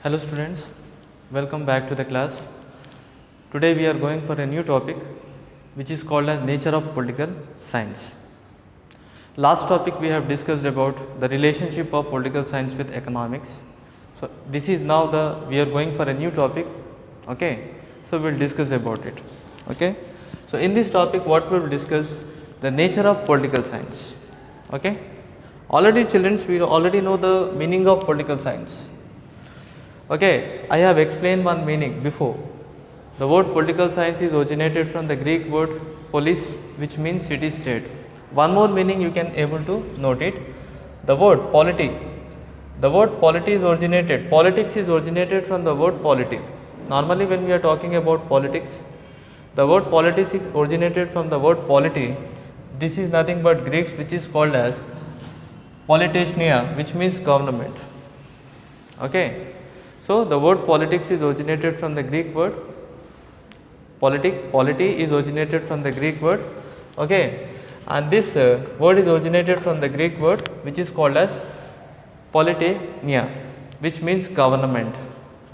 Hello students, welcome back to the class. Today we are going for a new topic which is called as nature of political science. Last topic we have discussed about the relationship of political science with economics. So this is now we are going for a new topic, okay. So we will discuss about it, okay. So in this topic what we will discuss the nature of political science, okay. Already children, we already know the meaning of political science. Okay, I have explained one meaning before. The word political science is originated from the Greek word polis, which means city state. One more meaning you can able to note it. The word polity. The word polity is originated. Politics is originated from the word polity. Normally, when we are talking about politics, the word politics is originated from the word polity. This is nothing but Greeks, which is called as politechnia, which means government. Okay. So the word politics is originated from the Greek word polity is originated from the Greek word, okay, and this word is originated from the Greek word which is called as politechnia, which means government,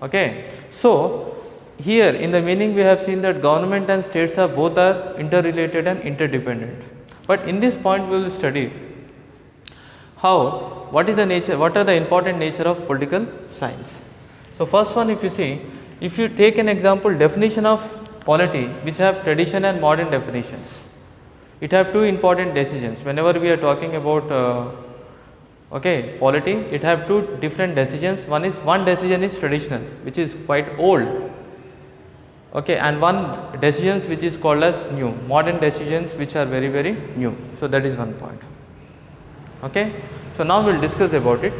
okay. So here in the meaning we have seen that government and states are both are interrelated and interdependent, but in this point we will study what are the important nature of political science. So first one, if you see, if you take an example definition of polity, which have tradition and modern definitions, it have two important decisions. Whenever we are talking about polity, it have two different decisions. One decision is traditional, which is quite old, okay, and one decisions which is called as new, modern decisions which are very new. So that is one point, okay. So now we will discuss about it.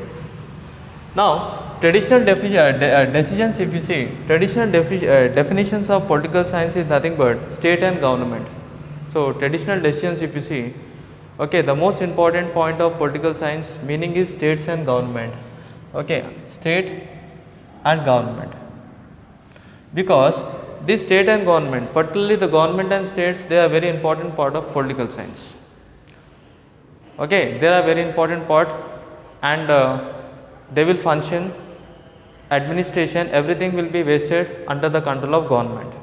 Now traditional decisions, if you see, traditional definitions of political science is nothing but state and government. So traditional decisions, if you see, okay, the most important point of political science meaning is states and government, okay, state and government, because this state and government, particularly the government and states, they are very important part of political science, okay, they are very important part, and they will function, administration, everything will be vested under the control of government.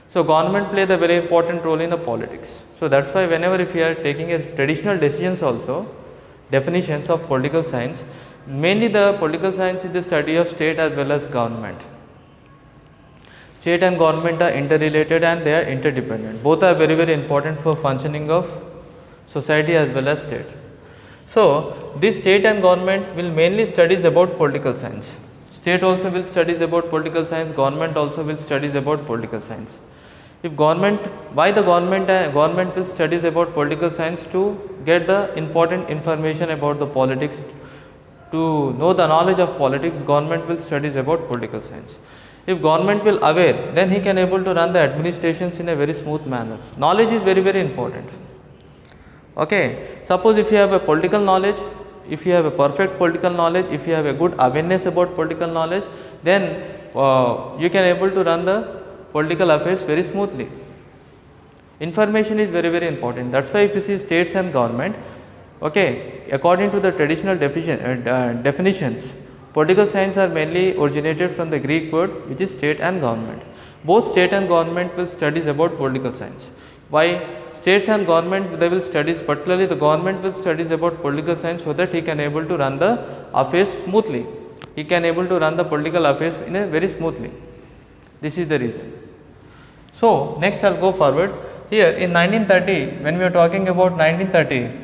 So government play the very important role in the politics. So that's why whenever if you are taking a traditional decisions also, definitions of political science, mainly the political science is the study of state as well as government. State and government are interrelated and they are interdependent. Both are very important for functioning of society as well as state. So this state and government will mainly studies about political science. State also will studies about political science, government also will studies about political science. If government, why the government will studies about political science? To get the important information about the politics, to know the knowledge of politics, government will studies about political science. If government will aware, then he can able to run the administrations in a very smooth manner. Knowledge is very important, okay. Suppose if you have a political knowledge, if you have a perfect political knowledge, if you have a good awareness about political knowledge, then you can able to run the political affairs very smoothly. Information is very important. That's why if you see states and government, okay, according to the traditional definitions, political science are mainly originated from the Greek word which is state and government. Both state and government will studies about political science. Why? States and government, they will studies, particularly the government will studies about political science, so that he can able to run the affairs smoothly. He can able to run the political affairs in a very smoothly. This is the reason. So next I'll go forward. Here in 1930, when we are talking about 1930,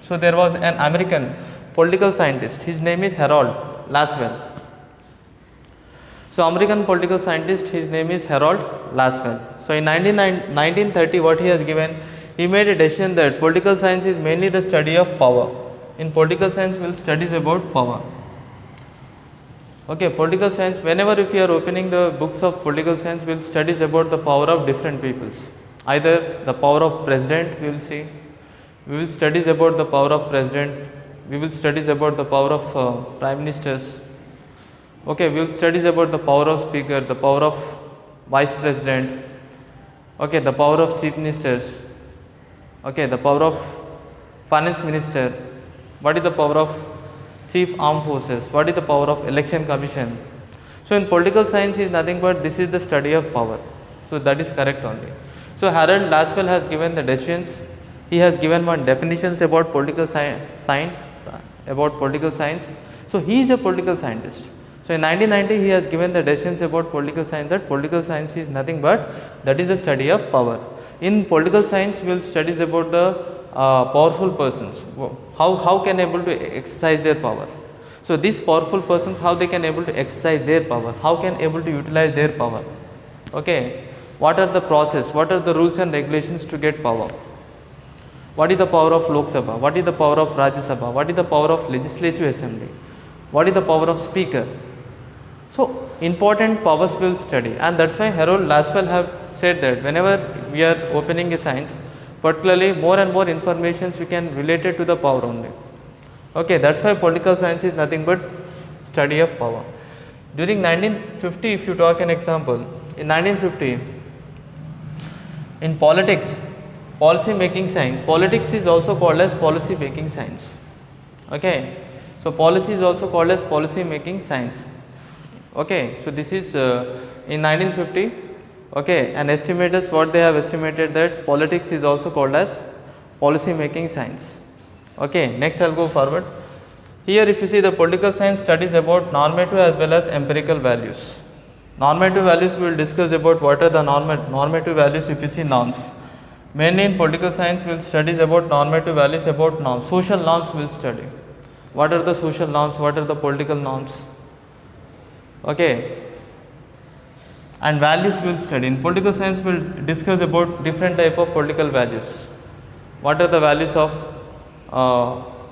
so there was an American political scientist. His name is Harold Lasswell. So American political scientist, his name is Harold Lasswell. So in 1930, what he has given, he made a decision that political science is mainly the study of power. In political science, we will studies about power. Okay, political science, whenever if you are opening the books of political science, we will studies about the power of different peoples. Either the power of president, we will see, we will studies about the power of president, we will studies about the power of prime ministers. Okay, we will studies about the power of speaker, the power of vice president, okay, the power of chief ministers, okay, the power of finance minister, what is the power of chief armed forces, what is the power of election commission, So in political science is nothing but this is the study of power. So that is correct only. So Harold Laswell has given the decisions. He has given one definitions about political science, about political science. So he is a political scientist. So in 1990 he has given the decisions about political science, that political science is nothing but that is the study of power. In political science we will studies about the powerful persons, how can able to exercise their power. So these powerful persons, how they can able to exercise their power, how can able to utilize their power. Okay, what are the process, what are the rules and regulations to get power, what is the power of Lok Sabha, what is the power of Rajya Sabha, what is the power of legislative assembly, what is the power of speaker. So important powers we will study, and that's why Harold Laswell have said that whenever we are opening a science, particularly more and more informations we can relate it to the power only. Okay, that's why political science is nothing but study of power. During 1950, if you talk an example, in 1950, in politics, policy making science, politics is also called as policy making science. Okay, so policy is also called as policy making science. Okay, so this is in 1950. Okay, and estimators, what they have estimated that politics is also called as policy making science. Okay, next I will go forward. Here if you see, the political science studies about normative as well as empirical values. Normative values we will discuss about what are the normative values. If you see norms, mainly in political science we will studies about normative values, about norms. Social norms we will study. What are the social norms, what are the political norms. Okay, and values we will study. In political science we will discuss about different type of political values. What are the values of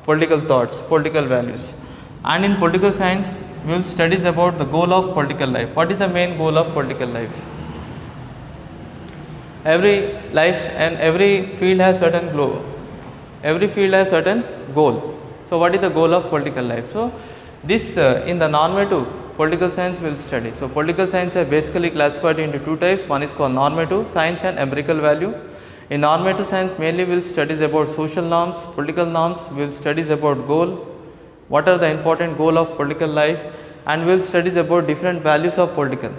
political thoughts, political values. And in political science we will studies about the goal of political life. What is the main goal of political life? Every life and every field has certain goal. Every field has certain goal. So what is the goal of political life? So this in the normative political science we will study. So political science are basically classified into two types. One is called normative science and empirical value. In normative science mainly we will studies about social norms, political norms, we will studies about goal, what are the important goal of political life, and we will studies about different values of political.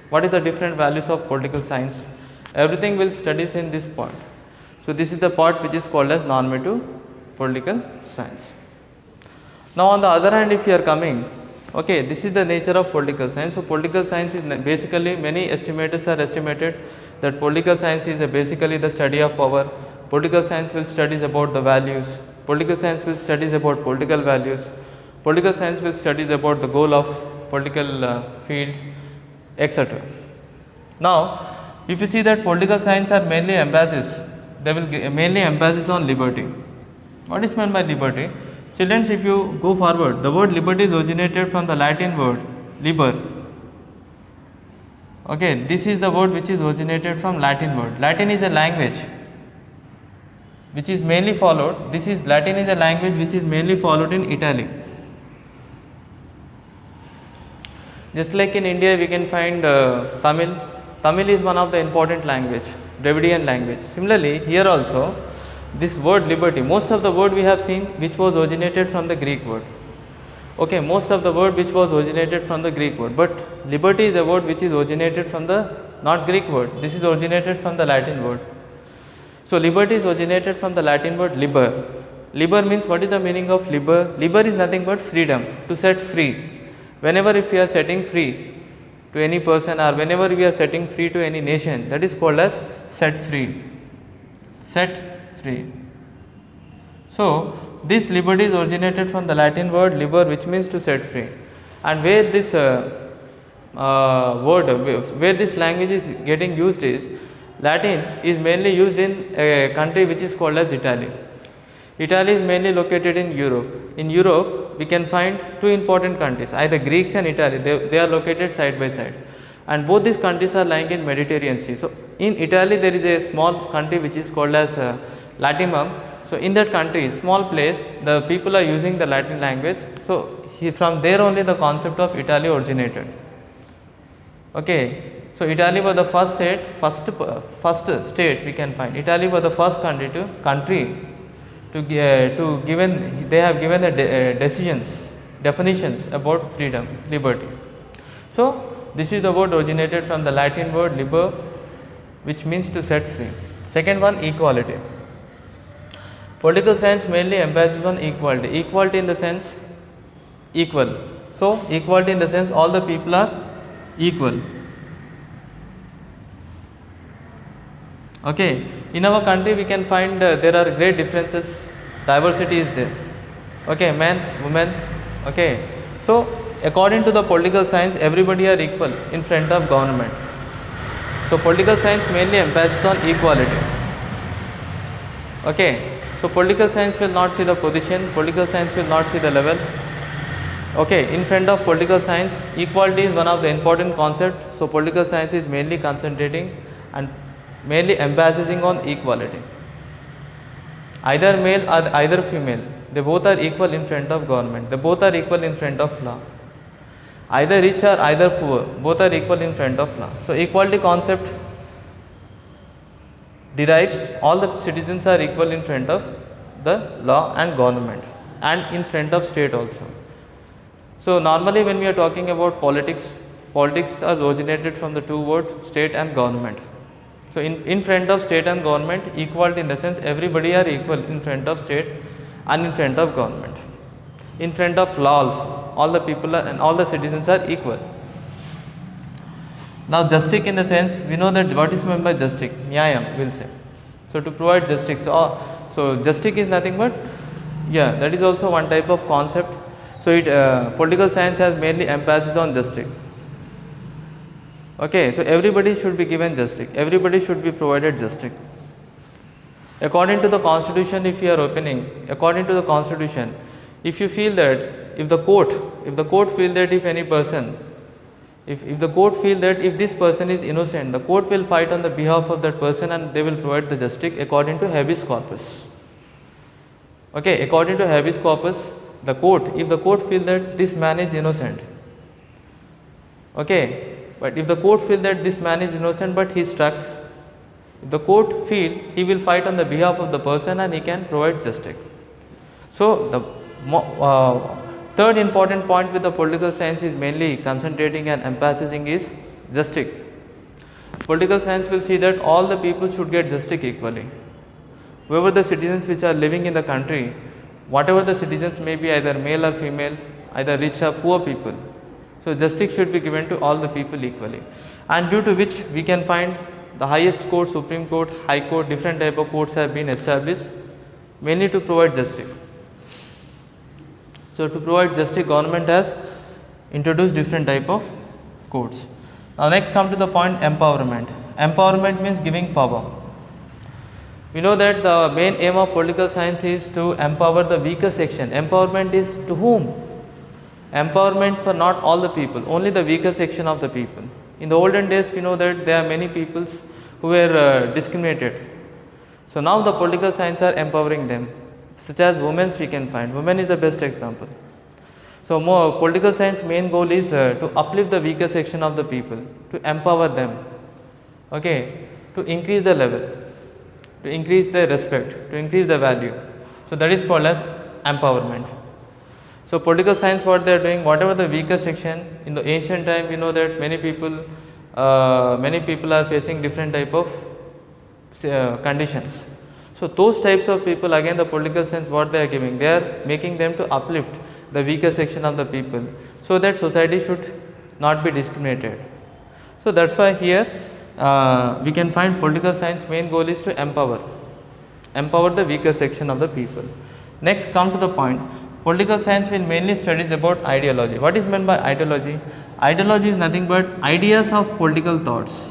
What is the different values of political science? Everything will studies in this part. So this is the part which is called as normative political science. Now on the other hand, if you are coming, okay, this is the nature of political science. So political science is basically, many estimators are estimated that political science is basically the study of power. Political science will studies about the values. Political science will studies about political values. Political science will studies about the goal of political field, etc. Now, if you see that political science are mainly emphasis, they will mainly emphasis on liberty. What is meant by liberty? Children, if you go forward, the word liberty is originated from the Latin word liber. Okay, this is the word which is originated from Latin word. Latin is a language which is mainly followed. Latin is a language which is mainly followed in Italy. Just like in India, we can find Tamil. Tamil is one of the important language, Dravidian language. Similarly, here also, this word liberty, most of the word we have seen which was originated from the Greek word. Okay, most of the word which was originated from the Greek word, but liberty is a word which is originated from the not Greek word. This is originated from the Latin word. So liberty is originated from the Latin word liber. Liber means, what is the meaning of liber? Liber is nothing but freedom, to set free. Whenever if we are setting free to any person, or whenever we are setting free to any nation, that is called as set free. Set free. So this liberty is originated from the Latin word liber, which means to set free. And where this where this language is getting used is, Latin is mainly used in a country which is called as Italy. Italy is mainly located in Europe. In Europe, we can find two important countries, either Greeks and Italy. They are located side by side, and both these countries are lying in Mediterranean Sea. So in Italy, there is a small country which is called as Latinum. So in that country, small place, the people are using the Latin language. So from there only the concept of Italy originated. Okay. So Italy was the first state we can find. Italy was the first country to given, they have given the definitions about freedom, liberty. So this is the word originated from the Latin word liber, which means to set free. Second one, equality. Political science mainly emphasizes on equality. Equality in the sense equal. So equality in the sense all the people are equal. Okay, in our country we can find there are great differences, diversity is there. Okay, men, women. Okay, so according to the political science, everybody are equal in front of government. So political science mainly emphasizes on equality. Okay, so political science will not see the position, political science will not see the level. Okay, in front of political science, equality is one of the important concepts. So political science is mainly concentrating and mainly emphasizing on equality. Either male or either female, they both are equal in front of government, they both are equal in front of law. Either rich or either poor, both are equal in front of law. So equality concept derives all the citizens are equal in front of the law and government and in front of state also. So normally when we are talking about politics, politics is originated from the two words state and government. So in front of state and government, equality in the sense everybody are equal in front of state and in front of government. In front of law also, all the people are and all the citizens are equal. Now justice in the sense, we know that what is meant by justice, nyayam will say. So to provide justice, so justice is nothing but, that is also one type of concept. So it political science has mainly emphasis on justice. Okay, so everybody should be given justice, everybody should be provided justice. According to the constitution, if you are opening, according to the constitution, if you feel that if the court feel that if any person, if the court feel that if this person is innocent, the court will fight on the behalf of that person and they will provide the justice according to habeas corpus. Okay, according to habeas corpus, the court, if the court feel that this man is innocent, okay, but if the court feel that this man is innocent but he strikes, if the court feel, he will fight on the behalf of the person and he can provide justice. So the third important point with the political science is mainly concentrating and emphasizing is justice. Political science will see that all the people should get justice equally. Whoever the citizens which are living in the country, whatever the citizens may be, either male or female, either rich or poor people, so justice should be given to all the people equally, and due to which we can find the highest court, Supreme Court, High Court, different type of courts have been established mainly to provide justice. So to provide justice, government has introduced different type of courts. Now next come to the point empowerment. Empowerment means giving power. We know that the main aim of political science is to empower the weaker section. Empowerment is to whom? Empowerment for not all the people, only the weaker section of the people. In the olden days, we know that there are many peoples who were discriminated. So now the political science are empowering them, such as women we can find. Women is the best example. So more political science main goal is to uplift the weaker section of the people, to empower them, okay, to increase the level, to increase their respect, to increase the value. So that is called as empowerment. So political science, what they are doing, whatever the weaker section, in the ancient time we know that many people are facing different type of conditions. So those types of people, again the political science what they are giving, they are making them to uplift the weaker section of the people, so that society should not be discriminated. So that's why here we can find political science main goal is to empower the weaker section of the people. Next come to the point, political science will mainly studies about ideology. What is meant by ideology? Ideology is nothing but ideas of political thoughts.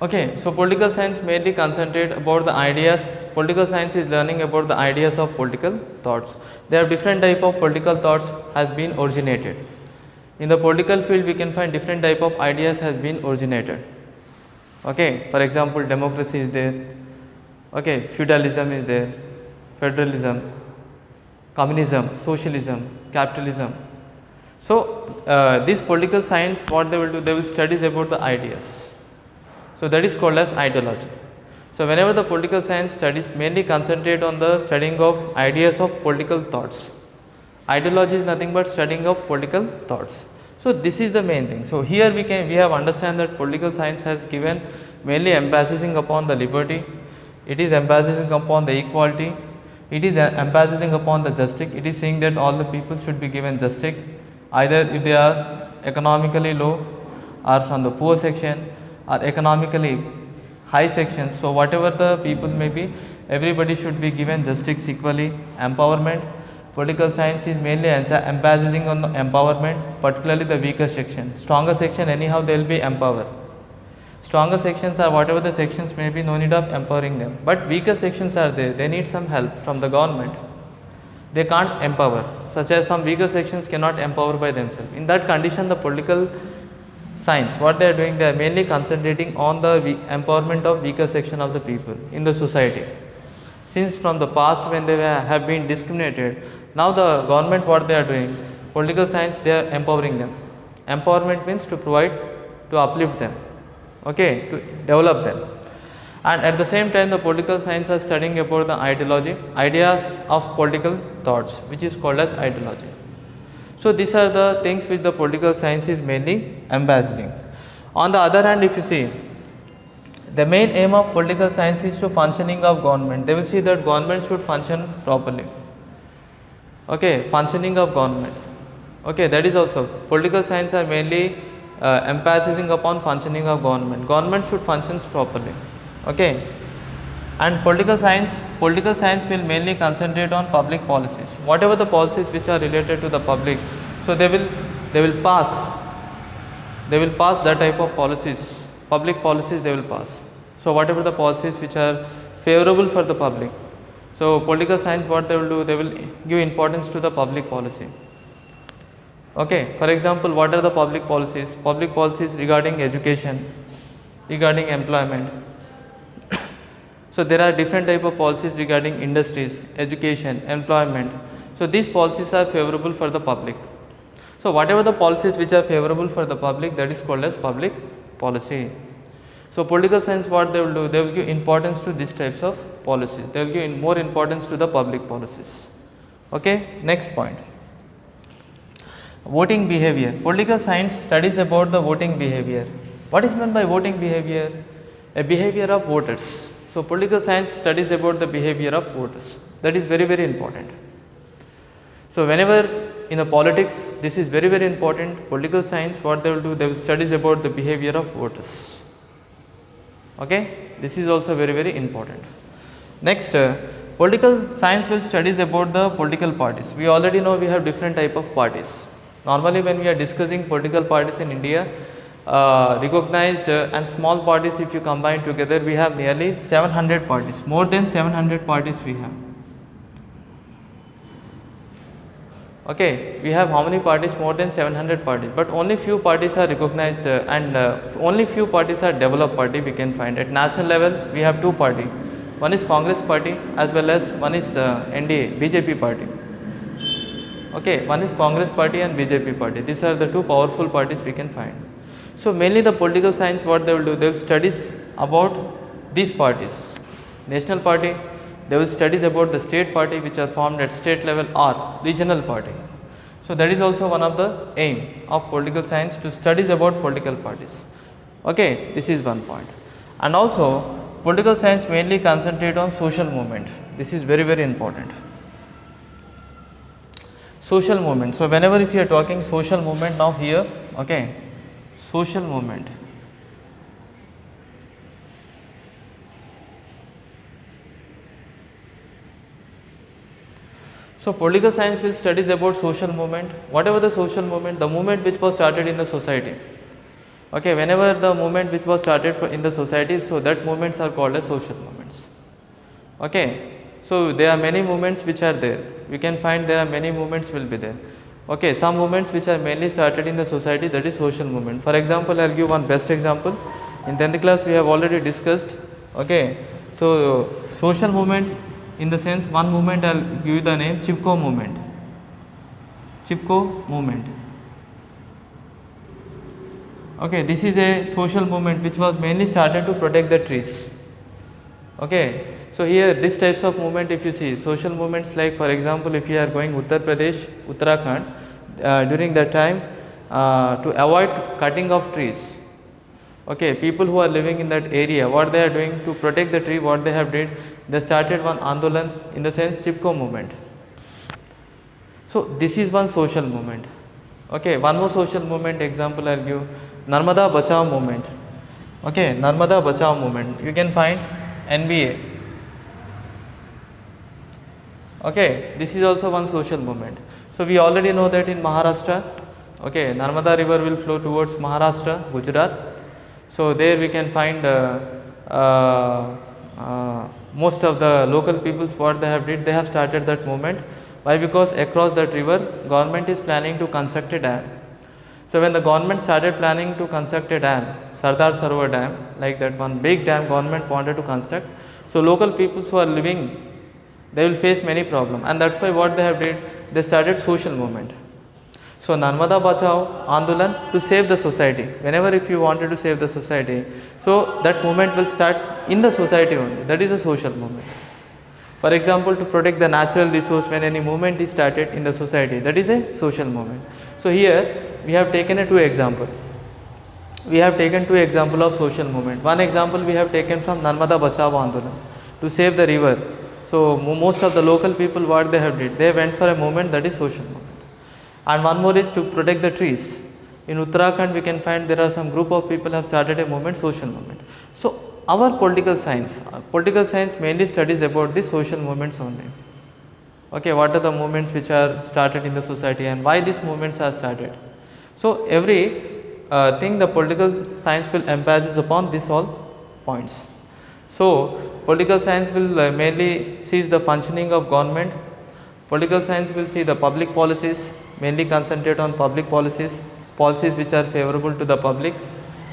Okay, so political science mainly concentrate about the ideas. Political science is learning about the ideas of political thoughts. There are different type of political thoughts has been originated. In the political field, we can find different type of ideas has been originated. Okay, for example, democracy is there. Okay, feudalism is there, federalism, communism, socialism, capitalism. So this political science, what they will do, they will studies about the ideas. So that is called as ideology. So whenever the political science studies mainly concentrate on the studying of ideas of political thoughts. Ideology is nothing but studying of political thoughts. So this is the main thing. So here we have understand that political science has given mainly emphasizing upon the liberty, it is emphasizing upon the equality, it is emphasizing upon the justice. It is saying that all the people should be given justice, either if they are economically low or from the poor section or economically high sections. So whatever the people may be, everybody should be given justice equally. Empowerment, political science is mainly emphasizing on the empowerment, particularly the weaker section. Stronger section anyhow they will be empowered. Stronger sections are whatever the sections may be, no need of empowering them, but weaker sections are there, they need some help from the government. They can't empower, such as some weaker sections cannot empower by themselves. In that condition, the political science, what they are doing, they are mainly concentrating on the empowerment of weaker section of the people in the society. Since from the past when they have been discriminated, now the government what they are doing, political science they are empowering them. Empowerment means to provide, to uplift them, okay, to develop them. And at the same time the political science are studying about the ideology, ideas of political thoughts, which is called as ideology. So these are the things which the political science is mainly emphasizing. On the other hand, if you see, the main aim of political science is to functioning of government. They will see that government should function properly. Okay, functioning of government. Okay, that is also political science are mainly emphasizing upon functioning of government. Government should functions properly. Okay, and political science will mainly concentrate on public policies. Whatever the policies which are related to the public, so they will pass that type of policies, public policies they will pass. So whatever the policies which are favorable for the public, so political science what they will do, they will give importance to the public policy. Okay, for example, what are the public policies? Public policies regarding education, regarding employment. So there are different type of policies regarding industries, education, employment. So these policies are favorable for the public. So whatever the policies which are favorable for the public, that is called as public policy. So political science what they will do, they will give importance to these types of policies. They will give more importance to the public policies. Okay, next point. Voting behavior. Political science studies about the voting behavior. What is meant by voting behavior? A behavior of voters. So political science studies about the behavior of voters. That is very, very important. So whenever in the politics, this is very, very important. Political science what they will do, they will studies about the behavior of voters. Okay, this is also very, very important. Next, political science will studies about the political parties. We already know we have different type of parties. Normally when we are discussing political parties in India, recognized and small parties, if you combine together, we have nearly 700 parties, more than 700 parties we have. Okay, we have how many parties? More than 700 parties, but only few parties are recognized and only few parties are developed party we can find. At national level, we have two party. One is Congress party as well as one is NDA, BJP party. Okay, one is Congress party and BJP party. These are the two powerful parties we can find. So mainly the political science what they will do, they will studies about these parties. National party, they will studies about the state party which are formed at state level or regional party. So that is also one of the aim of political science, to studies about political parties. Okay, this is one point. And also political science mainly concentrate on social movement. This is very, very important. Social movement. So whenever if you are talking social movement, now here, okay, social movement. So political science will studies about social movement. Whatever the social movement, the movement which was started in the society. Okay, whenever the movement which was started in the society, so that movements are called as social movements. Okay, so there are many movements which are there. We can find there are many movements will be there. Okay, some movements which are mainly started in the society, that is social movement. For example, I will give one best example. In 10th class we have already discussed. Okay, so social movement, in the sense one movement I will give you the name Chipko movement. Chipko movement. Okay, this is a social movement which was mainly started to protect the trees. Okay, so here these types of movement, if you see social movements, like for example if you are going Uttar Pradesh, Uttarakhand, during that time, to avoid cutting of trees, okay, people who are living in that area, what they are doing to protect the tree, what they have did, they started one andolan, in the sense Chipko movement. So this is one social movement. Okay, one more social movement example I will give, Narmada Bachao movement. Okay, Narmada Bachao movement, you can find NBA. Okay, this is also one social movement. So we already know that in Maharashtra, okay, Narmada river will flow towards Maharashtra, Gujarat. So there we can find most of the local peoples, what they have did, they have started that movement. Why? Because across that river government is planning to construct a dam. So when the government started planning to construct a dam, Sardar Sarovar Dam, like that one big dam government wanted to construct, so local peoples who are living, they will face many problems, and that's why what they have did, they started social movement. So Narmada Bachao Andolan, to save the society. Whenever if you wanted to save the society, so that movement will start in the society only. That is a social movement. For example, to protect the natural resource, when any movement is started in the society, that is a social movement. So here we have taken a two example. We have taken two example of social movement. One example we have taken from Narmada Bachao Andolan, to save the river. So most of the local people, what they have did, they went for a movement, that is social movement. And one more is to protect the trees. In Uttarakhand we can find there are some group of people have started a movement, social movement. So our political science mainly studies about the social movements only. Okay, what are the movements which are started in the society and why these movements are started. So every thing the political science will emphasize upon this all points. So political science will mainly sees the functioning of government. Political science will see the public policies, mainly concentrate on public policies, policies which are favorable to the public,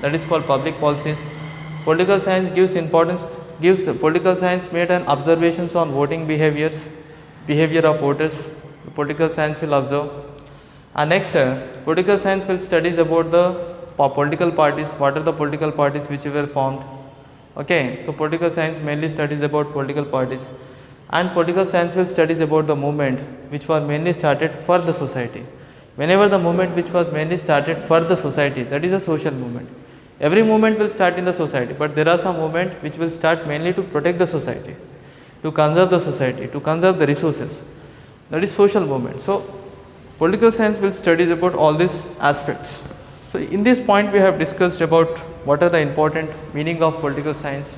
that is called public policies. Political science political science made an observations on voting behavior of voters. The political science will observe. And next, political science will studies about the political parties, what are the political parties which were formed. Okay, so political science mainly studies about political parties. And political science will studies about the movement which was mainly started for the society. Whenever the movement which was mainly started for the society, that is a social movement. Every movement will start in the society, but there are some movement which will start mainly to protect the society, to conserve the society, to conserve the resources. That is social movement. So political science will studies about all these aspects. So in this point we have discussed about what are the important meaning of political science,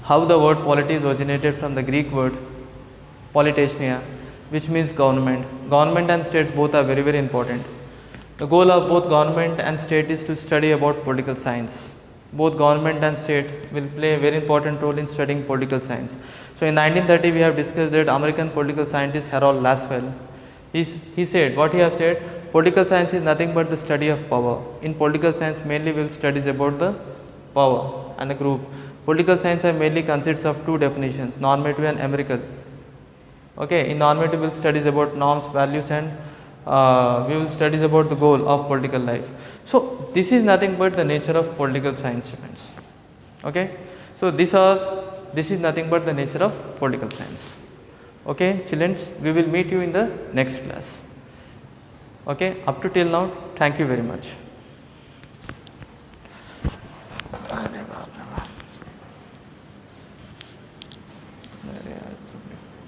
how the word polity is originated from the Greek word politeia, which means government. Government and states both are very, very important. The goal of both government and state is to study about political science. Both government and state will play a very important role in studying political science. So in 1930 we have discussed that American political scientist Harold Lasswell, he said, what he have said, political science is nothing but the study of power. In political science mainly we will studies about the power and the group. Political science mainly consists of two definitions, normative and empirical. Okay, in normative we will studies about norms, values, and we will studies about the goal of political life. So this is nothing but the nature of political science students. Okay, so this is nothing but the nature of political science. Okay, children, we will meet you in the next class. Okay, up to till now, thank you very much.